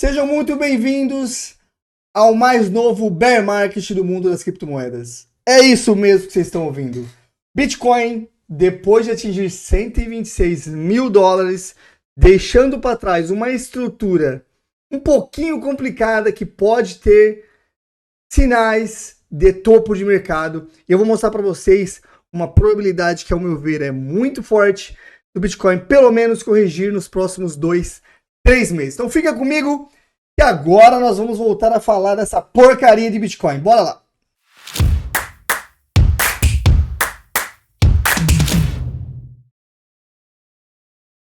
Sejam muito bem-vindos ao mais novo bear market do mundo das criptomoedas. É isso mesmo que vocês estão ouvindo. Bitcoin, depois de atingir 126 mil dólares, deixando para trás uma estrutura um pouquinho complicada que pode ter sinais de topo de mercado. E eu vou mostrar para vocês uma probabilidade que, ao meu ver, é muito forte do Bitcoin, pelo menos, corrigir nos próximos 2-3 meses. Então fica comigo e agora nós vamos voltar a falar dessa porcaria de Bitcoin. Bora lá!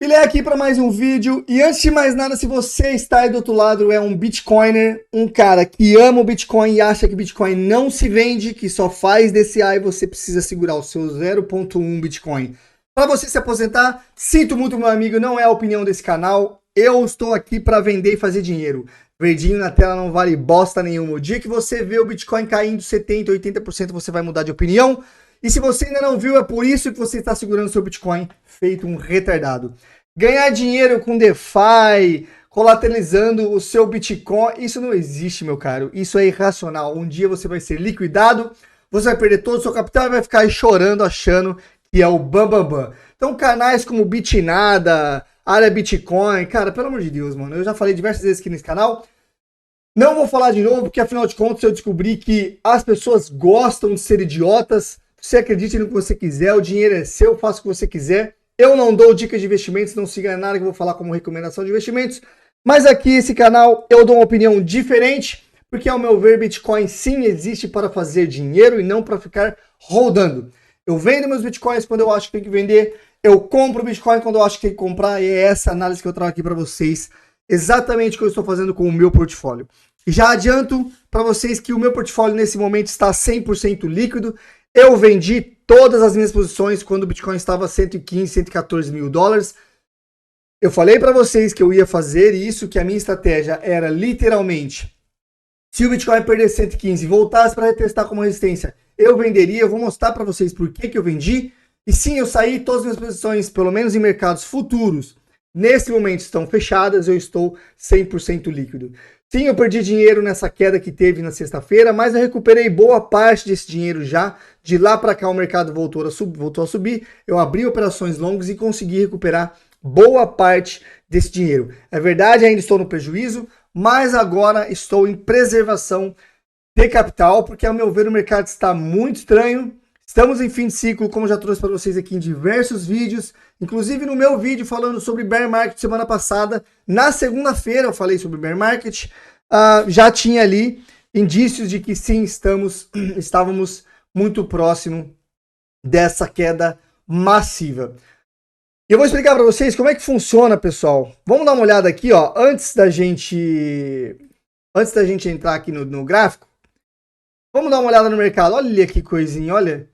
Ele é aqui para mais um vídeo. E antes de mais nada, se você está aí do outro lado, é um Bitcoiner, um cara que ama o Bitcoin e acha que Bitcoin não se vende, que só faz DCA e você precisa segurar o seu 0.1 Bitcoin para você se aposentar, sinto muito, meu amigo, não é a opinião desse canal. Eu estou aqui para vender e fazer dinheiro. Verdinho na tela não vale bosta nenhuma. O dia que você vê o Bitcoin caindo 70%, 80%, você vai mudar de opinião. E se você ainda não viu, é por isso que você está segurando seu Bitcoin feito um retardado. Ganhar dinheiro com DeFi, colateralizando o seu Bitcoin, isso não existe, meu caro. Isso é irracional. Um dia você vai ser liquidado, você vai perder todo o seu capital e vai ficar aí chorando, achando que é o bambambam. Então canais como Bitnada, Área Bitcoin, cara, pelo amor de Deus, mano. Eu já falei diversas vezes aqui nesse canal. Não vou falar de novo, porque afinal de contas eu descobri que as pessoas gostam de ser idiotas. Você acredite no que você quiser, o dinheiro é seu, faça o que você quiser. Eu não dou dicas de investimentos, não siga nada que eu vou falar como recomendação de investimentos. Mas aqui, esse canal, eu dou uma opinião diferente, porque ao meu ver, Bitcoin sim existe para fazer dinheiro e não para ficar rodando. Eu vendo meus Bitcoins quando eu acho que tem que vender, eu compro Bitcoin quando eu acho que tem que comprar, e é essa análise que eu trago aqui para vocês, exatamente o que eu estou fazendo com o meu portfólio. E já adianto para vocês que o meu portfólio nesse momento está 100% líquido. Eu vendi todas as minhas posições quando o Bitcoin estava 115, 114 mil dólares. Eu falei para vocês que eu ia fazer isso, que a minha estratégia era literalmente, se o Bitcoin perder 115 e voltasse para retestar como resistência, eu venderia. Eu vou mostrar para vocês por que eu vendi. E sim, eu saí, todas as minhas posições, pelo menos em mercados futuros, nesse momento estão fechadas, eu estou 100% líquido. Sim, eu perdi dinheiro nessa queda que teve na sexta-feira, mas eu recuperei boa parte desse dinheiro já. De lá para cá o mercado voltou a subir, eu abri operações longas e consegui recuperar boa parte desse dinheiro. É verdade, ainda estou no prejuízo, mas agora estou em preservação de capital, porque ao meu ver o mercado está muito estranho. Estamos em fim de ciclo, como já trouxe para vocês aqui em diversos vídeos, inclusive no meu vídeo falando sobre bear market semana passada, na segunda-feira eu falei sobre bear market, já tinha ali indícios de que sim, estávamos muito próximo dessa queda massiva. E eu vou explicar para vocês como é que funciona, pessoal. Vamos dar uma olhada aqui, ó, antes da gente entrar aqui no gráfico. Vamos dar uma olhada no mercado. Olha que coisinha, olha.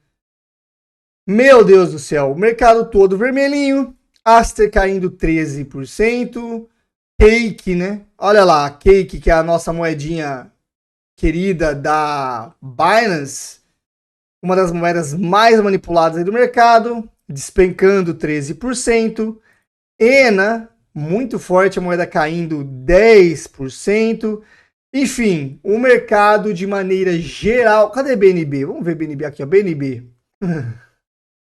Meu Deus do céu, o mercado todo vermelhinho, Aster caindo 13%, Cake, né? Olha lá, Cake, que é a nossa moedinha querida da Binance, uma das moedas mais manipuladas aí do mercado, despencando 13%, ENA, muito forte, a moeda caindo 10%, enfim, o mercado de maneira geral. Cadê BNB? Vamos ver BNB aqui, ó, BNB.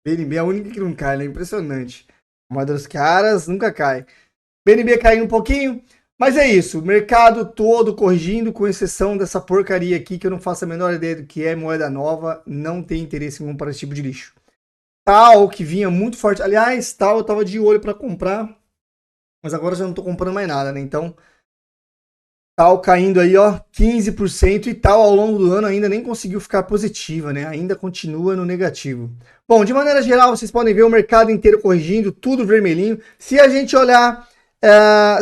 BNB é a única que não cai, né? Impressionante. A moeda dos caras nunca cai. BNB caindo um pouquinho, mas é isso. O mercado todo corrigindo, com exceção dessa porcaria aqui, que eu não faço a menor ideia do que é, moeda nova, não tem interesse em comprar esse tipo de lixo. Tal, que vinha muito forte. Aliás, tal, eu tava de olho para comprar, mas agora já não tô comprando mais nada, né? Então, tal caindo aí, ó, 15%, e tal ao longo do ano ainda nem conseguiu ficar positiva, né? Ainda continua no negativo. Bom, de maneira geral, vocês podem ver o mercado inteiro corrigindo, tudo vermelhinho. Se a gente olhar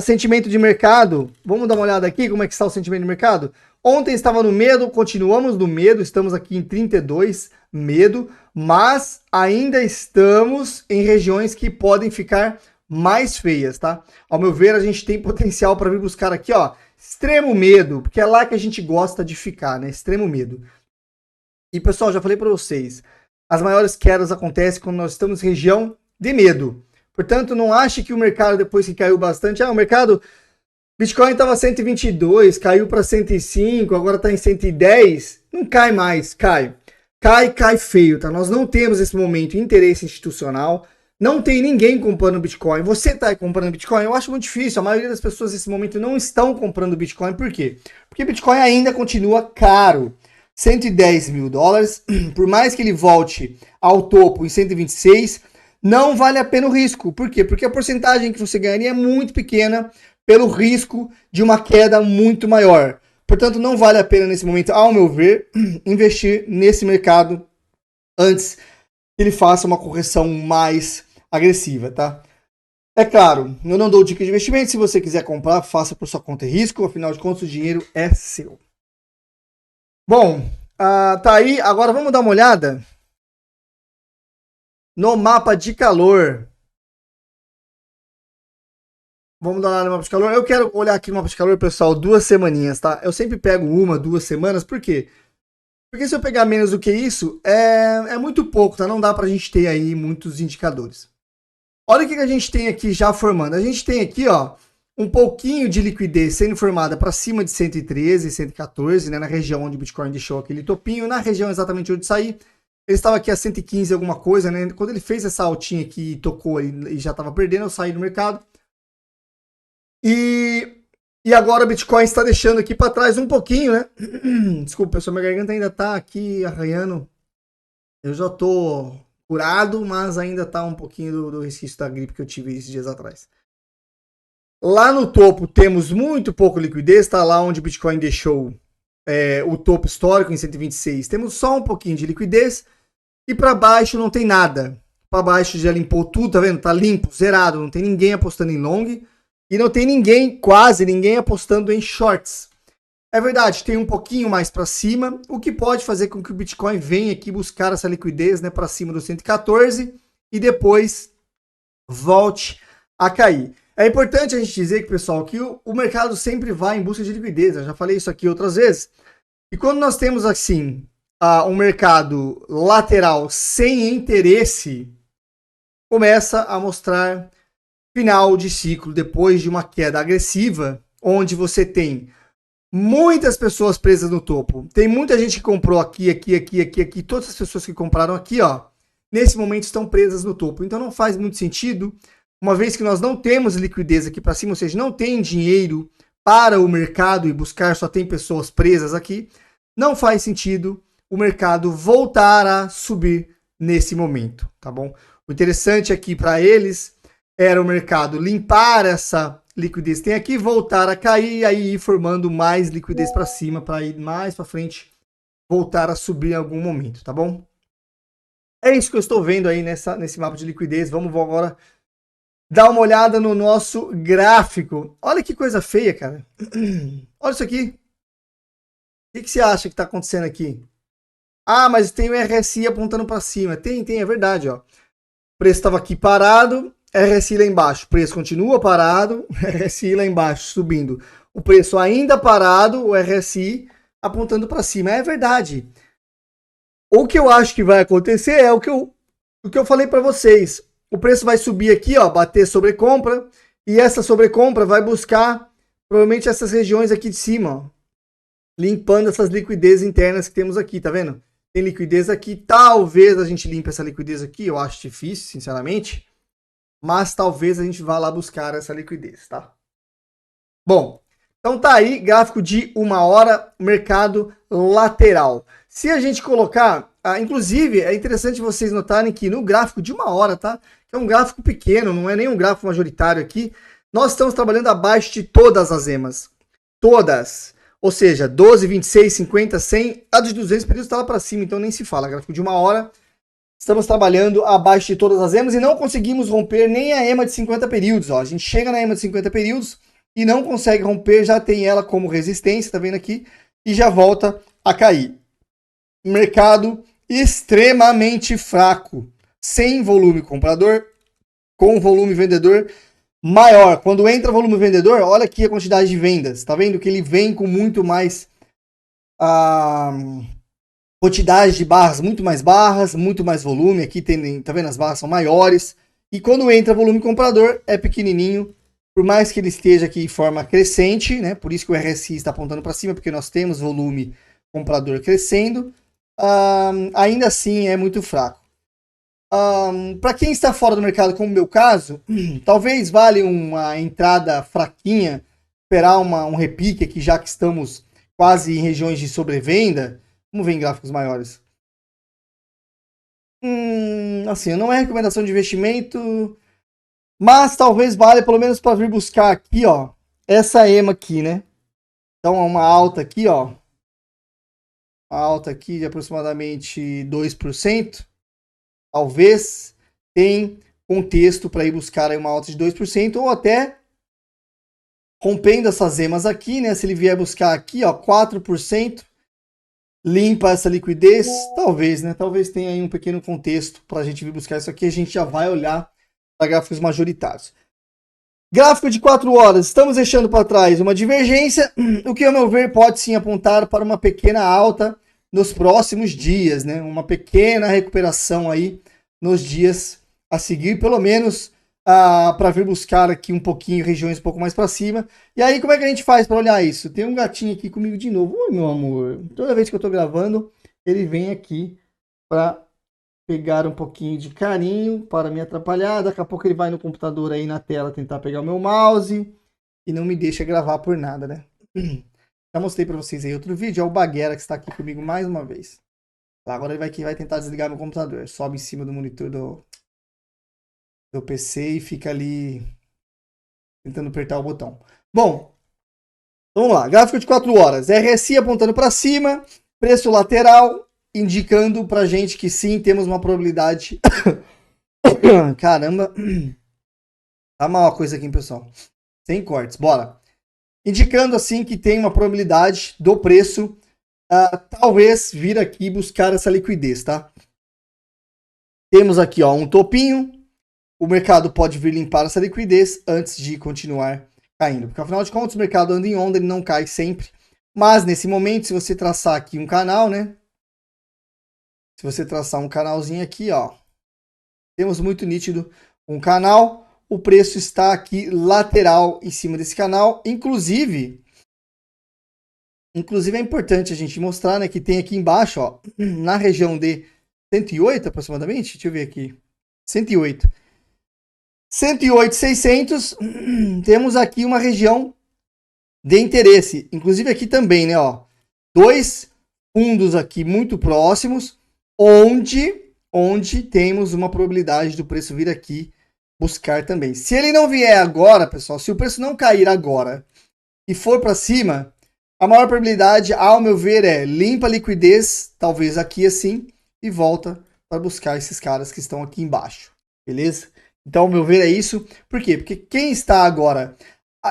sentimento de mercado, vamos dar uma olhada aqui como é que está o sentimento de mercado. Ontem estava no medo, continuamos no medo, estamos aqui em 32, medo, mas ainda estamos em regiões que podem ficar mais feias, tá? Ao meu ver, a gente tem potencial para vir buscar aqui, ó, extremo medo, porque é lá que a gente gosta de ficar, né? Extremo medo. E pessoal, já falei para vocês, as maiores quedas acontecem quando nós estamos em região de medo. Portanto, não ache que o mercado, depois que caiu bastante, o mercado Bitcoin estava 122, caiu para 105, agora está em 110. Não cai mais, cai. Cai feio, tá? Nós não temos nesse momento interesse institucional. Não tem ninguém comprando Bitcoin. Você está comprando Bitcoin? Eu acho muito difícil. A maioria das pessoas nesse momento não estão comprando Bitcoin. Por quê? Porque Bitcoin ainda continua caro. 110 mil dólares. Por mais que ele volte ao topo em 126, não vale a pena o risco. Por quê? Porque a porcentagem que você ganharia é muito pequena pelo risco de uma queda muito maior. Portanto, não vale a pena nesse momento, ao meu ver, investir nesse mercado antes que ele faça uma correção mais agressiva, tá? É claro, eu não dou dica de investimento. Se você quiser comprar, faça por sua conta e risco. Afinal de contas, o dinheiro é seu. Bom, tá aí. Agora vamos dar uma olhada no mapa de calor. Vamos dar uma olhada no mapa de calor. Eu quero olhar aqui no mapa de calor, pessoal, 2 semaninhas, tá? Eu sempre pego 1, 2 semanas. Por quê? Porque se eu pegar menos do que isso, é muito pouco, tá? Não dá pra gente ter aí muitos indicadores. Olha o que a gente tem aqui já formando. A gente tem aqui, ó, um pouquinho de liquidez sendo formada para cima de 113, 114, né, na região onde o Bitcoin deixou aquele topinho, na região exatamente onde sair. Ele estava aqui a 115 alguma coisa, né? Quando ele fez essa altinha aqui e tocou e já estava perdendo, eu saí do mercado. E agora o Bitcoin está deixando aqui para trás um pouquinho, né? Desculpa, pessoal, minha garganta ainda está aqui arranhando. Eu já tô curado, mas ainda tá um pouquinho do resquício da gripe que eu tive esses dias atrás. Lá no topo temos muito pouco liquidez, tá lá onde o Bitcoin deixou o topo histórico em 126. Temos só um pouquinho de liquidez e para baixo não tem nada. Para baixo já limpou tudo, tá vendo? Tá limpo, zerado, não tem ninguém apostando em long e não tem ninguém, quase ninguém apostando em shorts. É verdade, tem um pouquinho mais para cima, o que pode fazer com que o Bitcoin venha aqui buscar essa liquidez, né, para cima do 114 e depois volte a cair. É importante a gente dizer que, pessoal, que o mercado sempre vai em busca de liquidez. Eu já falei isso aqui outras vezes. E quando nós temos assim um mercado lateral sem interesse, começa a mostrar final de ciclo depois de uma queda agressiva, onde você tem muitas pessoas presas no topo. Tem muita gente que comprou aqui. Todas as pessoas que compraram aqui, ó, nesse momento estão presas no topo. Então não faz muito sentido, uma vez que nós não temos liquidez aqui para cima, ou seja, não tem dinheiro para o mercado e buscar, só tem pessoas presas aqui. Não faz sentido o mercado voltar a subir nesse momento, tá bom? O interessante aqui para eles era o mercado limpar essa liquidez tem aqui, voltar a cair e aí ir formando mais liquidez para cima para ir mais para frente, voltar a subir em algum momento, tá bom? É isso que eu estou vendo aí nesse mapa de liquidez. Vamos agora dar uma olhada no nosso gráfico. Olha que coisa feia, cara. Olha isso aqui. O que você acha que está acontecendo aqui? Ah, mas tem o RSI apontando para cima. Tem, é verdade, ó. O preço estava aqui parado, RSI lá embaixo, o preço continua parado, RSI lá embaixo subindo, o preço ainda parado, o RSI apontando para cima. É verdade. O que eu acho que vai acontecer é o que eu falei para vocês. O preço vai subir aqui, ó, bater sobrecompra, e essa sobrecompra vai buscar provavelmente essas regiões aqui de cima, ó, limpando essas liquidez internas que temos aqui, tá vendo? Tem liquidez aqui, talvez a gente limpe essa liquidez aqui, eu acho difícil, sinceramente, mas talvez a gente vá lá buscar essa liquidez, tá? Bom, então tá aí, gráfico de 1 hora, mercado lateral. Se a gente colocar, inclusive é interessante vocês notarem que no gráfico de 1 hora, tá? Que é um gráfico pequeno, não é nem um gráfico majoritário aqui, nós estamos trabalhando abaixo de todas as EMAs. Todas. Ou seja, 12, 26, 50, 100, a de 200 períodos está lá para cima, então nem se fala. Gráfico de 1 hora, estamos trabalhando abaixo de todas as EMAs e não conseguimos romper nem a EMA de 50 períodos. Ó. A gente chega na EMA de 50 períodos e não consegue romper, já tem ela como resistência, tá vendo aqui? E já volta a cair. Mercado extremamente fraco, sem volume comprador, com volume vendedor maior. Quando entra volume vendedor, olha aqui a quantidade de vendas. Tá vendo que ele vem com muito mais quantidade de barras, muito mais volume. Aqui tem, tá vendo? As barras são maiores. E quando entra volume comprador, é pequenininho Por mais que ele esteja aqui em forma crescente, né? Por isso que o RSI está apontando para cima, porque nós temos volume comprador crescendo, ainda assim é muito fraco. Para quem está fora do mercado, como o meu caso, talvez vale uma entrada fraquinha, esperar um repique aqui, já que estamos quase em regiões de sobrevenda. Vamos ver em gráficos maiores. Assim, não é recomendação de investimento, mas talvez valha pelo menos para vir buscar aqui, ó, essa EMA aqui, né? Então, uma alta aqui, ó. Uma alta aqui de aproximadamente 2%. Talvez tem contexto para ir buscar aí uma alta de 2%, ou até rompendo essas EMAs aqui, né? Se ele vier buscar aqui, ó, 4%, limpa essa liquidez, talvez, né? Talvez tenha aí um pequeno contexto para a gente vir buscar isso aqui. A gente já vai olhar para gráficos majoritários. Gráfico de 4 horas, estamos deixando para trás uma divergência, o que, ao meu ver, pode sim apontar para uma pequena alta nos próximos dias, né? Uma pequena recuperação aí nos dias a seguir, pelo menos para vir buscar aqui um pouquinho, regiões um pouco mais para cima. E aí, como é que a gente faz para olhar isso? Tem um gatinho aqui comigo de novo. Oi, meu amor. Toda vez que eu estou gravando, ele vem aqui para pegar um pouquinho de carinho, para me atrapalhar. Daqui a pouco ele vai no computador aí na tela tentar pegar o meu mouse e não me deixa gravar por nada, né? Já mostrei para vocês aí outro vídeo, é o Baguera que está aqui comigo mais uma vez. Agora ele vai tentar desligar meu computador. Sobe em cima do monitor do PC e fica ali tentando apertar o botão. Bom, vamos lá. Gráfico de 4 horas. RSI apontando para cima, preço lateral indicando pra gente que sim, temos uma probabilidade. Caramba. Tá mal a coisa aqui, pessoal. Sem cortes, bora. Indicando assim que tem uma probabilidade do preço talvez vir aqui buscar essa liquidez, tá? Temos aqui, ó, um topinho. O mercado pode vir limpar essa liquidez antes de continuar caindo. Porque afinal de contas, o mercado anda em onda, ele não cai sempre. Mas nesse momento, se você traçar aqui um canal, né? Se você traçar um canalzinho aqui, ó. Temos muito nítido um canal. O preço está aqui lateral em cima desse canal. Inclusive é importante a gente mostrar, né, que tem aqui embaixo, ó, na região de 108 aproximadamente, deixa eu ver aqui, 108, 600, temos aqui uma região de interesse. Inclusive aqui também, né, ó, dois fundos aqui muito próximos, onde temos uma probabilidade do preço vir aqui buscar também. Se ele não vier agora, pessoal, se o preço não cair agora e for para cima, a maior probabilidade, ao meu ver, é limpa a liquidez, talvez aqui assim, e volta para buscar esses caras que estão aqui embaixo, beleza? Então, ao meu ver, é isso. Por quê? Porque quem está agora...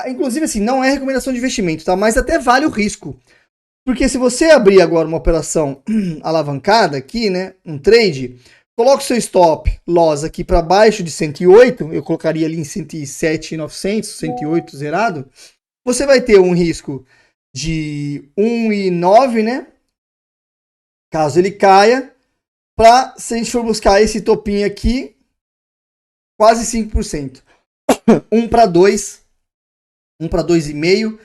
Inclusive, assim, não é recomendação de investimento, tá? Mas até vale o risco. Porque se você abrir agora uma operação alavancada aqui, né? Um trade, coloca o seu stop loss aqui para baixo de 108, eu colocaria ali em 107.900, 108 zerado, você vai ter um risco de 1,9, né? Caso ele caia, se a gente for buscar esse topinho aqui, quase 5%. 1 para 2, 1 para 2,5.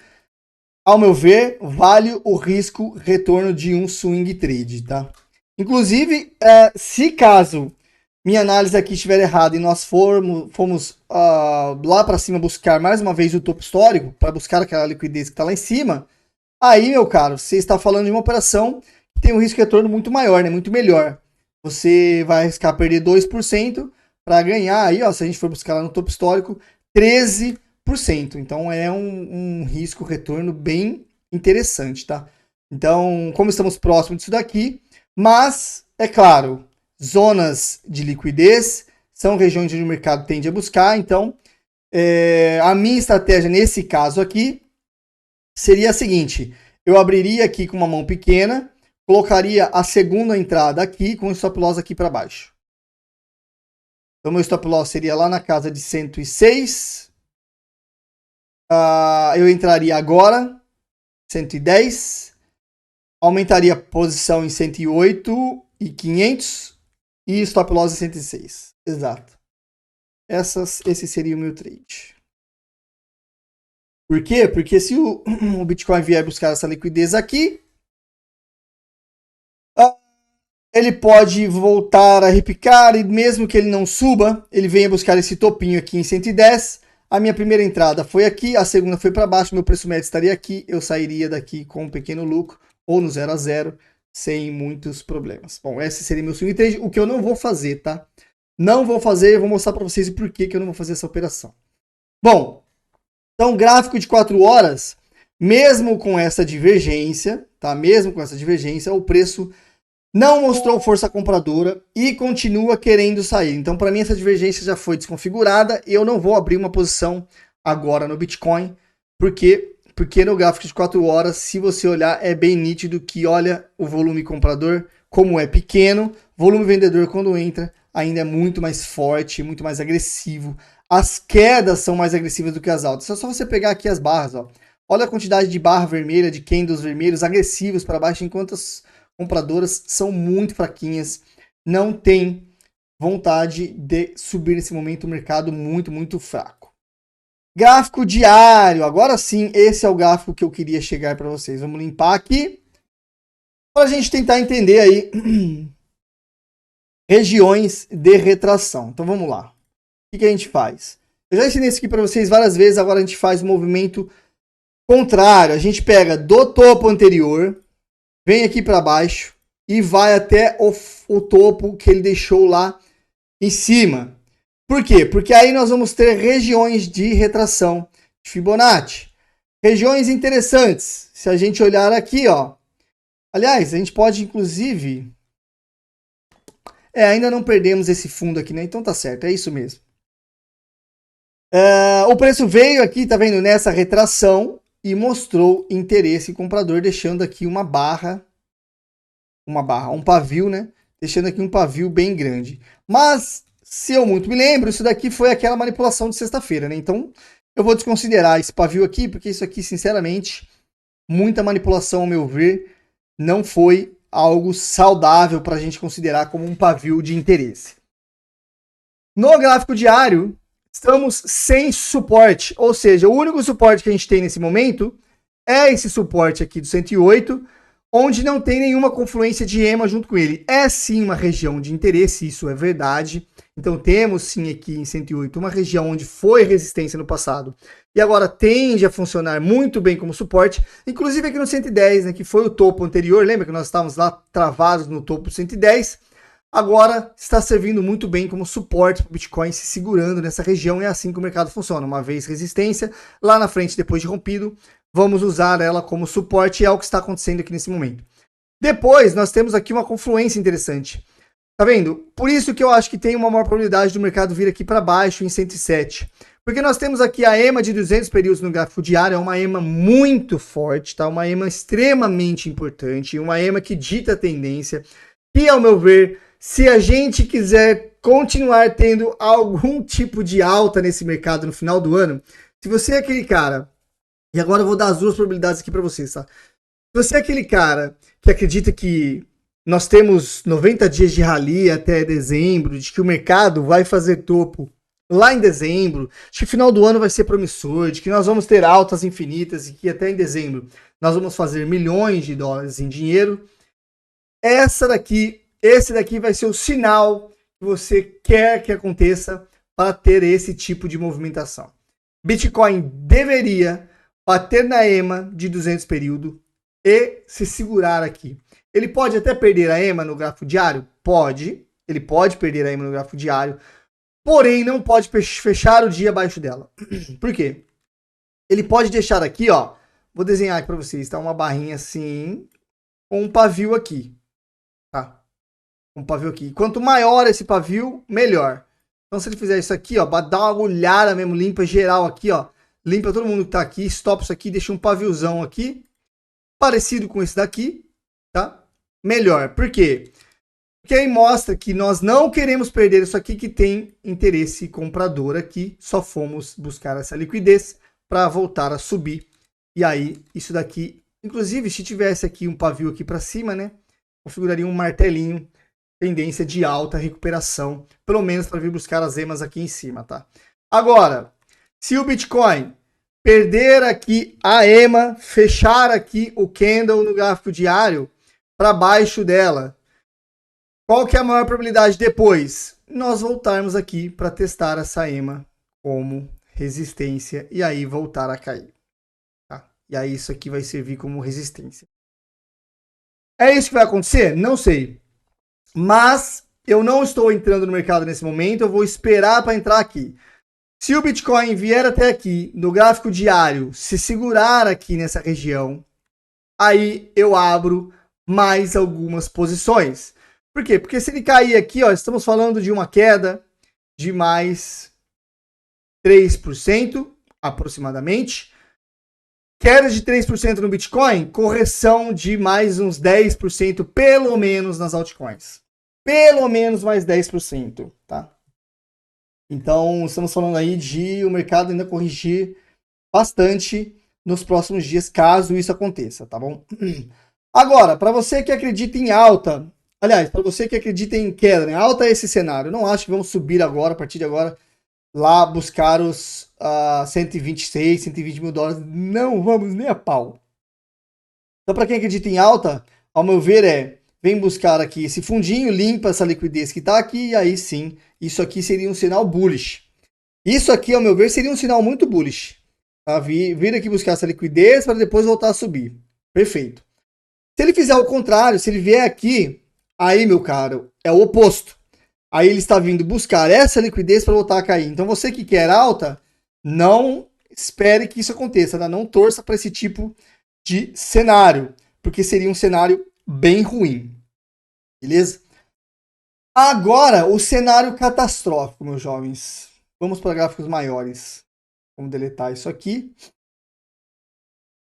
Ao meu ver, vale o risco retorno de um swing trade, tá? Inclusive, se caso minha análise aqui estiver errada e nós fomos lá para cima buscar mais uma vez o topo histórico, para buscar aquela liquidez que está lá em cima, aí, meu caro, você está falando de uma operação que tem um risco retorno muito maior, né? Muito melhor. Você vai arriscar perder 2% para ganhar aí, ó, se a gente for buscar lá no topo histórico, 13%. Então é um risco retorno bem interessante, tá? Então, como estamos próximos disso daqui, mas, é claro, zonas de liquidez são regiões onde o mercado tende a buscar. Então, a minha estratégia nesse caso aqui seria a seguinte: eu abriria aqui com uma mão pequena, colocaria a segunda entrada aqui com o stop loss aqui para baixo. Então, meu stop loss seria lá na casa de 106. Eu entraria agora, 110. Aumentaria a posição em 108.500 e stop loss em 106. Exato. Esse seria o meu trade. Por quê? Porque se o Bitcoin vier buscar essa liquidez aqui, ele pode voltar a repicar e mesmo que ele não suba, ele venha buscar esse topinho aqui em 110. A minha primeira entrada foi aqui, a segunda foi para baixo, meu preço médio estaria aqui, eu sairia daqui com um pequeno lucro ou no 0 a 0, sem muitos problemas. Bom, esse seria meu swing trade, o que eu não vou fazer, tá? Não vou fazer, eu vou mostrar para vocês o porquê que eu não vou fazer essa operação. Bom, então gráfico de 4 horas, mesmo com essa divergência, tá? Mesmo com essa divergência, o preço não mostrou força compradora e continua querendo sair. Então, para mim, essa divergência já foi desconfigurada e eu não vou abrir uma posição agora no Bitcoin, porque no gráfico de 4 horas, se você olhar, é bem nítido que, olha, o volume comprador, como é pequeno, volume vendedor, quando entra, ainda é muito mais forte, muito mais agressivo. As quedas são mais agressivas do que as altas. É só você pegar aqui as barras, ó. Olha a quantidade de barra vermelha, de candles vermelhos agressivos para baixo, enquanto as compradoras são muito fraquinhas, não tem vontade de subir nesse momento, o mercado muito fraco. Gráfico diário, agora sim, esse é o gráfico que eu queria chegar para vocês. Vamos limpar aqui, para a gente tentar entender aí regiões de retração. Então vamos lá, o que a gente faz? Eu já ensinei isso aqui para vocês várias vezes, agora a gente faz o movimento contrário, a gente pega do topo anterior, vem aqui para baixo e vai até o topo que ele deixou lá em cima. Por quê? Porque aí nós vamos ter regiões de retração de Fibonacci. Regiões interessantes. Se a gente olhar aqui, ó. Aliás, a gente pode inclusive... ainda não perdemos esse fundo aqui, né? Então tá certo, é isso mesmo. O preço veio aqui, tá vendo? Nessa retração e mostrou interesse em comprador, deixando aqui um pavio, né? Deixando aqui um pavio bem grande. Mas, se eu muito me lembro, isso daqui foi aquela manipulação de sexta-feira, né? Então, eu vou desconsiderar esse pavio aqui, porque isso aqui, sinceramente, muita manipulação, ao meu ver, não foi algo saudável para a gente considerar como um pavio de interesse. No gráfico diário, estamos sem suporte, ou seja, o único suporte que a gente tem nesse momento é esse suporte aqui do 108, onde não tem nenhuma confluência de EMA junto com ele. É sim uma região de interesse, isso é verdade. Então temos sim aqui em 108 uma região onde foi resistência no passado e agora tende a funcionar muito bem como suporte, inclusive aqui no 110, né, que foi o topo anterior. Lembra que nós estávamos lá travados no topo 110? Agora está servindo muito bem como suporte para o Bitcoin, se segurando nessa região. É assim que o mercado funciona. Uma vez resistência, lá na frente, depois de rompido, vamos usar ela como suporte, e é o que está acontecendo aqui nesse momento. Depois, nós temos aqui uma confluência interessante. Tá vendo? Por isso que eu acho que tem uma maior probabilidade do mercado vir aqui para baixo em 107. Porque nós temos aqui a EMA de 200 períodos no gráfico diário, é uma EMA muito forte, tá? Uma EMA extremamente importante, uma EMA que dita a tendência, que, ao meu ver, se a gente quiser continuar tendo algum tipo de alta nesse mercado no final do ano, se você é aquele cara, e agora eu vou dar as duas probabilidades aqui para vocês, tá? Se você é aquele cara que acredita que nós temos 90 dias de rally até dezembro, de que o mercado vai fazer topo lá em dezembro, de que o final do ano vai ser promissor, de que nós vamos ter altas infinitas e que até em dezembro nós vamos fazer milhões de dólares em dinheiro, esse daqui vai ser o sinal que você quer que aconteça para ter esse tipo de movimentação. Bitcoin deveria bater na EMA de 200 período e se segurar aqui. Ele pode até perder a EMA no gráfico diário? Pode. Ele pode perder a EMA no gráfico diário, porém não pode fechar o dia abaixo dela. Por quê? Ele pode deixar aqui, ó, vou desenhar aqui para vocês, tá? Uma barrinha assim, com um pavio aqui, tá? Um pavio aqui. Quanto maior esse pavio, melhor. Então se ele fizer isso aqui, ó, dá uma olhada mesmo, limpa geral aqui, ó, limpa todo mundo que tá aqui, stop isso aqui, deixa um paviozão aqui, parecido com esse daqui, tá? Melhor. Por quê? Porque aí mostra que nós não queremos perder isso aqui, que tem interesse comprador aqui, só fomos buscar essa liquidez para voltar a subir. E aí, isso daqui, inclusive, se tivesse aqui um pavio aqui para cima, né, configuraria um martelinho, tendência de alta recuperação, pelo menos para vir buscar as EMAs aqui em cima, tá? Agora, se o Bitcoin perder aqui a EMA, fechar aqui o candle no gráfico diário para baixo dela. Qual que é a maior probabilidade depois? Nós voltarmos aqui para testar essa EMA como resistência e aí voltar a cair. Tá? E aí isso aqui vai servir como resistência. É isso que vai acontecer? Não sei. Mas eu não estou entrando no mercado nesse momento, eu vou esperar para entrar aqui. Se o Bitcoin vier até aqui, no gráfico diário, se segurar aqui nessa região, aí eu abro mais algumas posições. Por quê? Porque se ele cair aqui, ó, estamos falando de uma queda de mais 3% aproximadamente. Queda de 3% no Bitcoin, correção de mais uns 10% pelo menos nas altcoins. Pelo menos mais 10%, tá? Então, estamos falando aí de o mercado ainda corrigir bastante nos próximos dias, caso isso aconteça, tá bom? Agora, para você que acredita em alta, aliás, para você que acredita em queda, né? Alta é esse cenário. Não acho que vamos subir agora, a partir de agora, lá buscar os 126, 120 mil dólares. Não vamos nem a pau. Então, para quem acredita em alta, ao meu ver, vem buscar aqui esse fundinho, limpa essa liquidez que está aqui, e aí sim, isso aqui seria um sinal bullish. Isso aqui, ao meu ver, seria um sinal muito bullish. Tá? Vir aqui buscar essa liquidez para depois voltar a subir. Perfeito. Se ele fizer o contrário, se ele vier aqui, aí, meu caro, é o oposto. Aí ele está vindo buscar essa liquidez para voltar a cair. Então você que quer alta, não espere que isso aconteça, tá? Não torça para esse tipo de cenário, porque seria um cenário bem ruim. Beleza? Agora, o cenário catastrófico, meus jovens. Vamos para gráficos maiores. Vamos deletar isso aqui.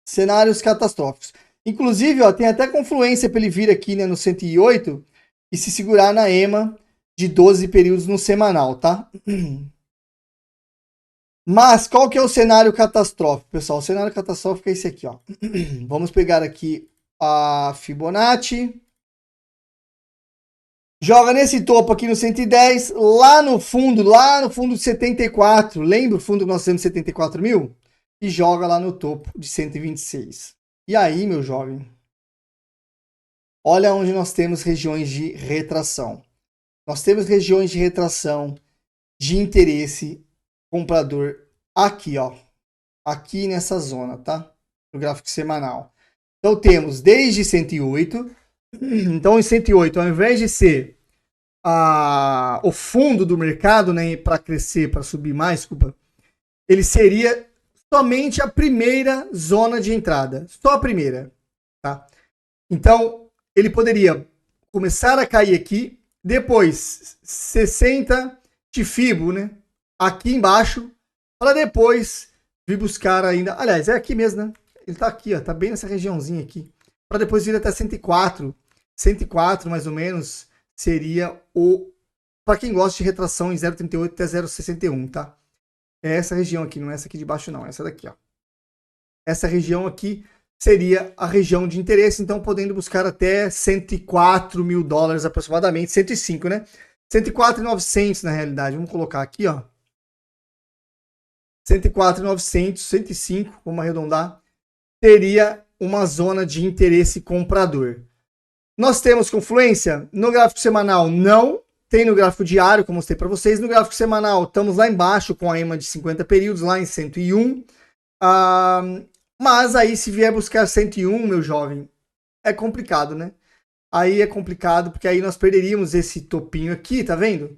Cenários catastróficos. Inclusive, ó, tem até confluência para ele vir aqui, né, no 108 e se segurar na EMA de 12 períodos no semanal, tá? Mas qual que é o cenário catastrófico, pessoal? O cenário catastrófico é esse aqui, ó. Vamos pegar aqui a Fibonacci. Joga nesse topo aqui no 110, lá no fundo de 74. Lembra o fundo que nós temos 74 mil? E joga lá no topo de 126. E aí, meu jovem, olha onde nós temos regiões de retração. Nós temos regiões de retração de interesse comprador aqui, ó. Aqui nessa zona, tá? No gráfico semanal. Então temos desde 108. Então em 108, ao invés de ser o fundo do mercado, né, para crescer, para subir mais, desculpa, ele seria somente a primeira zona de entrada. Só a primeira, tá? Então ele poderia começar a cair aqui, depois 60 de Fibo, né? Aqui embaixo, para depois vir buscar ainda. Aliás, é aqui mesmo, né? Ele tá aqui, ó, tá bem nessa regiãozinha aqui. Para depois vir até 104. 104, mais ou menos, seria o. Para quem gosta de retração em 0,38 até 0,61, tá? É essa região aqui, não é essa aqui de baixo, não. Essa daqui, ó. Essa região aqui seria a região de interesse, então podendo buscar até 104 mil dólares aproximadamente, 105, né? 104.900 na realidade. Vamos colocar aqui, ó. 104.900, 105, vamos arredondar, teria uma zona de interesse comprador. Nós temos confluência no gráfico semanal? Não. Tem no gráfico diário, como eu mostrei para vocês. No gráfico semanal, estamos lá embaixo com a EMA de 50 períodos, lá em 101. Mas aí, se vier buscar 101, meu jovem, é complicado, né? Aí é complicado, porque aí nós perderíamos esse topinho aqui, tá vendo?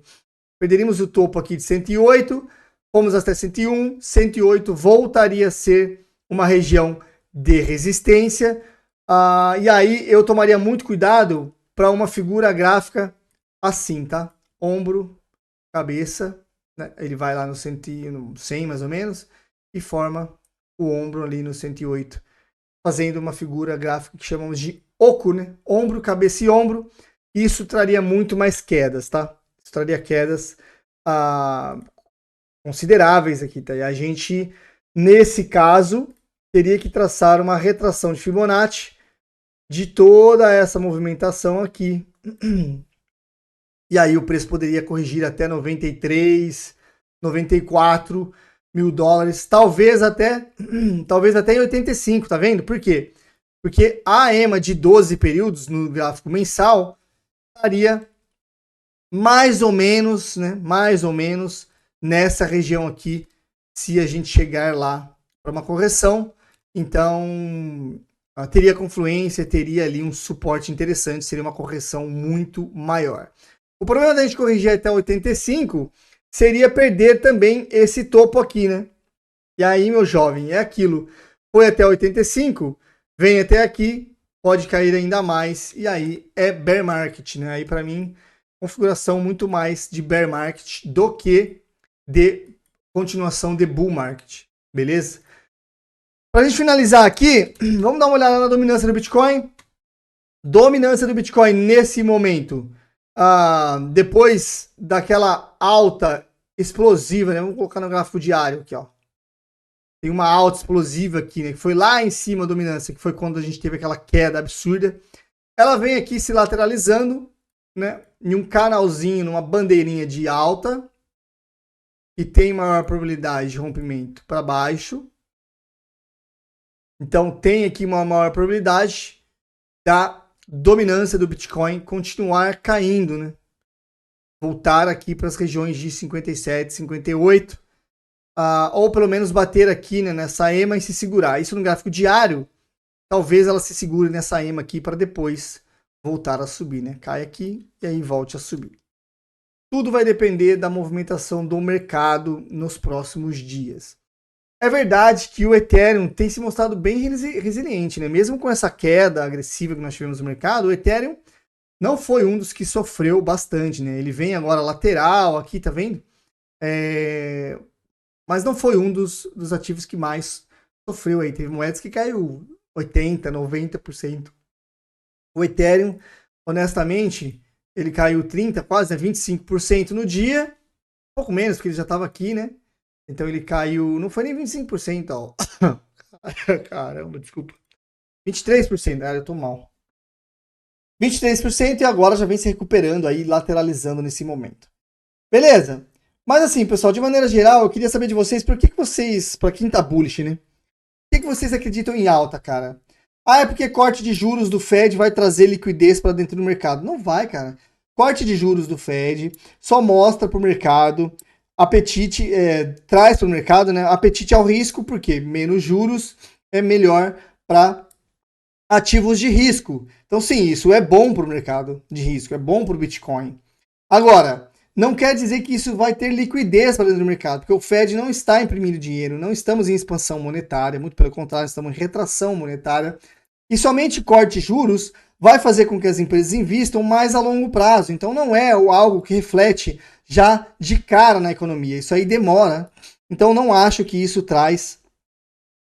Perderíamos o topo aqui de 108, fomos até 101, 108 voltaria a ser uma região de resistência. E aí eu tomaria muito cuidado para uma figura gráfica assim, tá? Ombro, cabeça, né? Ele vai lá no 100 mais ou menos e forma o ombro ali no 108, fazendo uma figura gráfica que chamamos de oco, né? Ombro, cabeça e ombro. Isso traria muito mais quedas, tá? Isso traria quedas consideráveis aqui, tá? E a gente, nesse caso, teria que traçar uma retração de Fibonacci de toda essa movimentação aqui. E aí o preço poderia corrigir até 93, 94, US$ 1.000, talvez até em 85, tá vendo? Por quê? Porque a EMA de 12 períodos no gráfico mensal estaria mais ou menos, né? Mais ou menos nessa região aqui, se a gente chegar lá para uma correção. Então, teria confluência, teria ali um suporte interessante, seria uma correção muito maior. O problema da gente corrigir até 85 seria perder também esse topo aqui, né? E aí, meu jovem, é aquilo. Foi até 85, vem até aqui, pode cair ainda mais, e aí é bear market, né? Aí, para mim, configuração muito mais de bear market do que de continuação de bull market, beleza? Para a gente finalizar aqui, vamos dar uma olhada na dominância do Bitcoin. Dominância do Bitcoin nesse momento, depois daquela alta explosiva, né? Vamos colocar no gráfico diário aqui, ó. Tem uma alta explosiva aqui, né? Que foi lá em cima a dominância, que foi quando a gente teve aquela queda absurda. Ela vem aqui se lateralizando, né? Em um canalzinho, numa bandeirinha de alta, que tem maior probabilidade de rompimento para baixo. Então tem aqui uma maior probabilidade da dominância do Bitcoin continuar caindo, né? Voltar aqui para as regiões de 57, 58, ou pelo menos bater aqui, né, nessa EMA e se segurar. Isso no gráfico diário, talvez ela se segure nessa EMA aqui para depois voltar a subir, né? Cai aqui e aí volte a subir. Tudo vai depender da movimentação do mercado nos próximos dias. É verdade que o Ethereum tem se mostrado bem resiliente, né? Mesmo com essa queda agressiva que nós tivemos no mercado, o Ethereum não foi um dos que sofreu bastante, né? Ele vem agora lateral aqui, tá vendo? Mas não foi um dos ativos que mais sofreu aí. Teve moedas que caiu 80%, 90%. O Ethereum, honestamente, ele caiu 30%, quase 25% no dia. Um pouco menos, porque ele já estava aqui, né? Então ele caiu, não foi nem 25%, ó. Caramba, desculpa. 23%, eu tô mal. 23% e agora já vem se recuperando aí, lateralizando nesse momento. Beleza? Mas assim, pessoal, de maneira geral, eu queria saber de vocês, por que vocês, pra quem tá bullish, né? Por que vocês acreditam em alta, cara? É porque corte de juros do Fed vai trazer liquidez para dentro do mercado. Não vai, cara. Corte de juros do Fed só mostra pro mercado apetite, traz para o mercado, né, apetite ao risco, porque menos juros é melhor para ativos de risco. Então, sim, isso é bom para o mercado de risco, é bom para o Bitcoin. Agora, não quer dizer que isso vai ter liquidez para dentro do mercado, porque o Fed não está imprimindo dinheiro, não estamos em expansão monetária, muito pelo contrário, estamos em retração monetária, e somente corte de juros vai fazer com que as empresas invistam mais a longo prazo. Então, não é algo que reflete já de cara na economia. Isso aí demora. Então, não acho que isso traz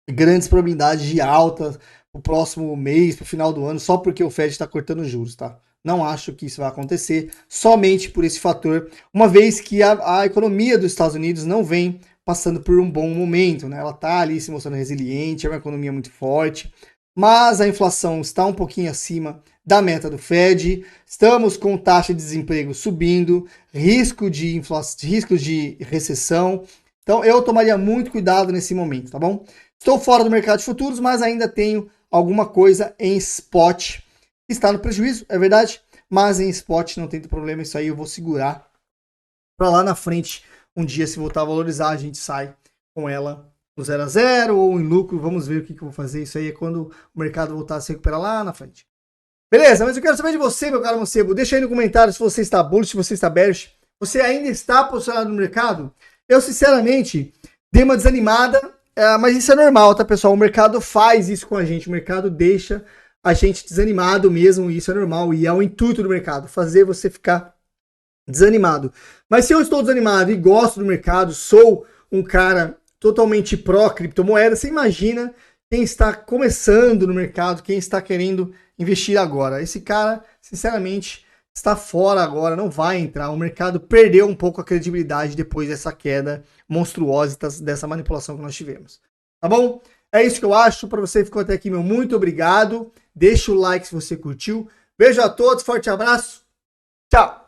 grandes probabilidades de alta no próximo mês, para o final do ano, só porque o Fed está cortando juros, tá? Não acho que isso vai acontecer somente por esse fator, uma vez que a economia dos Estados Unidos não vem passando por um bom momento, né? Ela está ali se mostrando resiliente, é uma economia muito forte, mas a inflação está um pouquinho acima da meta do Fed, estamos com taxa de desemprego subindo, riscos de recessão, então eu tomaria muito cuidado nesse momento, tá bom? Estou fora do mercado de futuros, mas ainda tenho alguma coisa em spot. Está no prejuízo, é verdade, mas em spot não tem problema, isso aí eu vou segurar para lá na frente, um dia se voltar a valorizar, a gente sai com ela no 0 a 0 ou em lucro, vamos ver o que eu vou fazer, isso aí é quando o mercado voltar a se recuperar lá na frente. Beleza, mas eu quero saber de você, meu caro mancebo, deixa aí no comentário se você está bullish, se você está bearish, você ainda está posicionado no mercado? Eu sinceramente dei uma desanimada, mas isso é normal, tá, pessoal? O mercado faz isso com a gente, o mercado deixa a gente desanimado mesmo, e isso é normal, e é o intuito do mercado, fazer você ficar desanimado. Mas se eu estou desanimado e gosto do mercado, sou um cara totalmente pró-criptomoeda, você imagina quem está começando no mercado, quem está querendo investir agora. Esse cara, sinceramente, está fora agora, não vai entrar. O mercado perdeu um pouco a credibilidade depois dessa queda monstruosa, dessa manipulação que nós tivemos. Tá bom? É isso que eu acho. Para você que ficou até aqui, meu muito obrigado. Deixa o like se você curtiu. Beijo a todos, forte abraço. Tchau!